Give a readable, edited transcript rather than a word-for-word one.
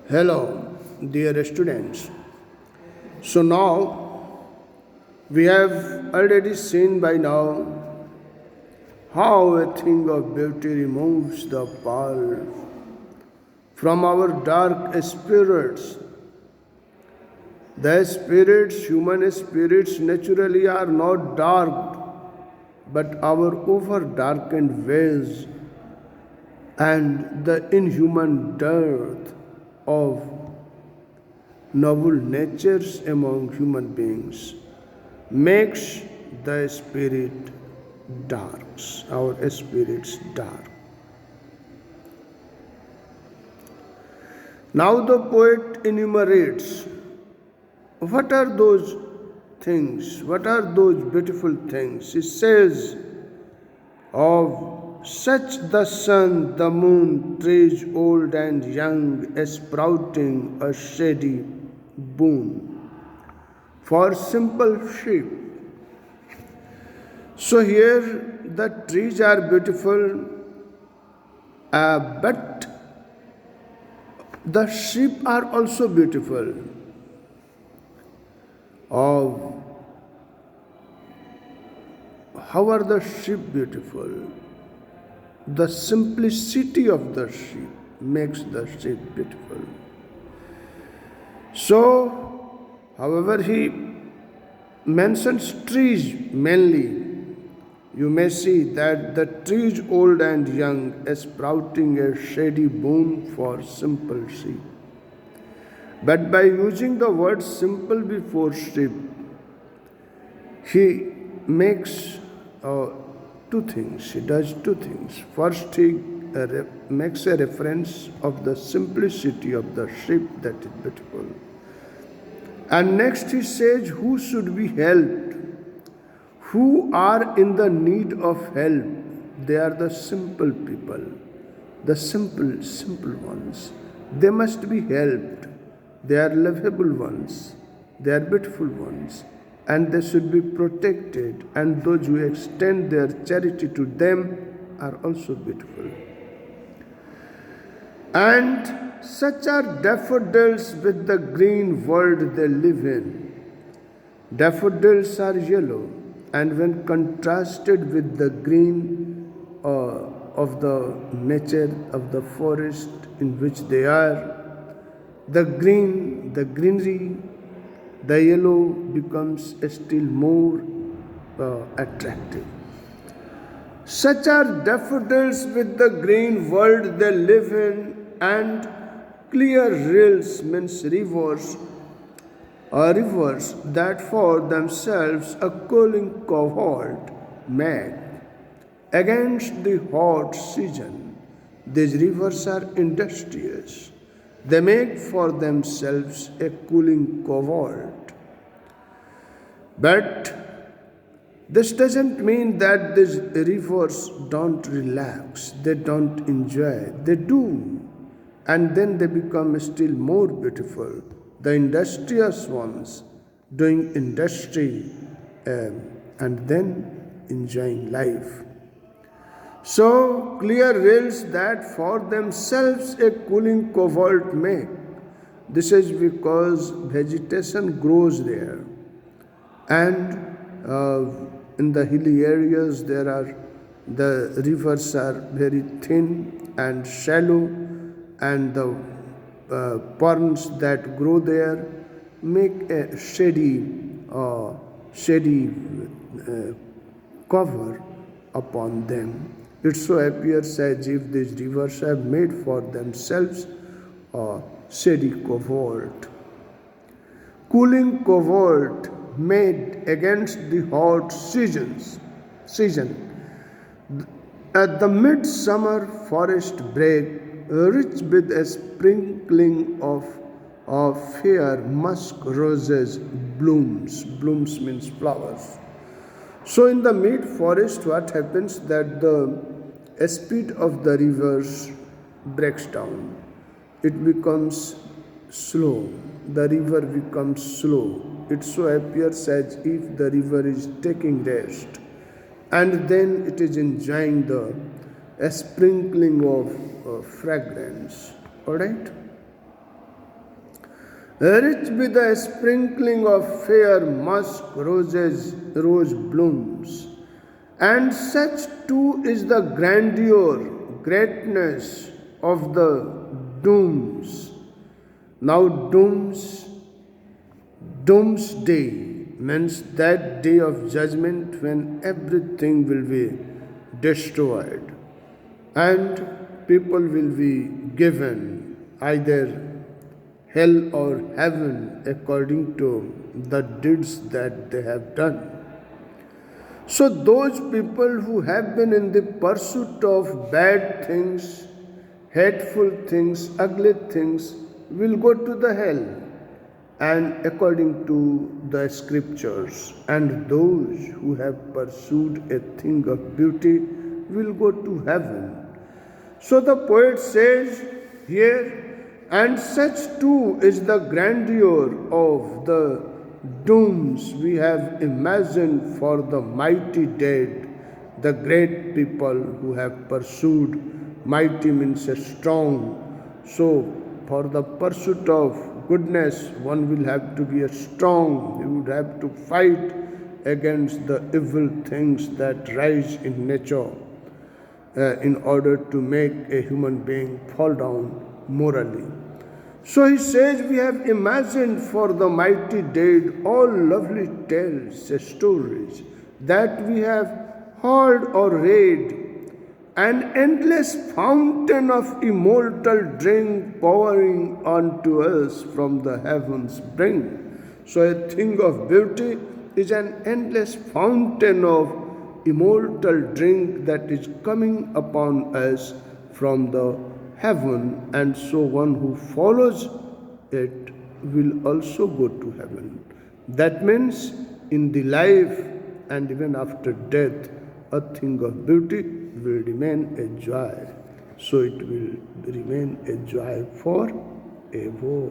Hello, dear students. So now we have already seen by now how a thing of beauty removes the pall from our dark spirits. The spirits, human spirits, naturally are not dark, but our over darkened ways and the inhuman dearth of noble natures among human beings makes the spirit darks, our spirits dark. Now the poet enumerates what are those things, what are those beautiful things. He says, of such the sun, the moon, trees old and young, sprouting a shady boon for simple sheep. So here the trees are beautiful, but the sheep are also beautiful. Of how are the sheep beautiful? The simplicity of the sheep makes the sheep beautiful. So, however, he mentions trees mainly. You may see that the trees old and young, sprouting a shady boon for simple sheep. But by using the word simple before sheep, he makes two things. He does two things. First, he makes a reference of the simplicity of the sheep, that is beautiful. And next he says, who should be helped? Who are in the need of help? They are the simple people, the simple ones. They must be helped. They are lovable ones. They are beautiful ones. And they should be protected. And those who extend their charity to them are also beautiful. And such are daffodils with the green world they live in. Daffodils are yellow, and when contrasted with the green of the nature of the forest in which they are, the greenery, the yellow becomes still more attractive. Such are daffodils with the green world they live in, and clear rills means rivers, rivers that for themselves a cooling covert make against the hot season. These rivers are industrious. They make for themselves a cooling covert. But this doesn't mean that these rivers don't relax, they don't enjoy. They do. And then they become still more beautiful. The industrious ones doing industry and then enjoying life. So clear rills that for themselves a cooling covert make. This is because vegetation grows there, and in the hilly areas the rivers are very thin and shallow, and the ponds that grow there make a shady cover upon them. It so appears as if these rivers have made for themselves a shady covert, cooling covert made against the hot season. At the midsummer forest brake, rich with a sprinkling of fair musk roses blooms. Blooms means flowers. So in the mid forest, what happens that the speed of the rivers breaks down. It becomes slow. The river becomes slow. It so appears as if the river is taking rest, and then it is enjoying a sprinkling of fragrance. All right. rich with a sprinkling of fair musk rose blooms. And such too is the grandeur, greatness of the dooms. Now, doomsday means that day of judgment when everything will be destroyed and people will be given either hell or heaven according to the deeds that they have done. So, those people who have been in the pursuit of bad things, hateful things, ugly things, will go to the hell, and according to the scriptures. And those who have pursued a thing of beauty will go to heaven. So, the poet says here, and such too is the grandeur of the dooms we have imagined for the mighty dead, the great people who have pursued. Mighty means strong. So, for the pursuit of goodness, one will have to be strong. He would have to fight against the evil things that rise in nature in order to make a human being fall down morally. So he says, we have imagined for the mighty dead all lovely tales, stories that we have heard or read, an endless fountain of immortal drink pouring unto us from the heavens brink. So a thing of beauty is an endless fountain of immortal drink that is coming upon us from the heaven, and so one who follows it will also go to heaven. That means in the life and even after death, a thing of beauty will remain a joy. So it will remain a joy forever.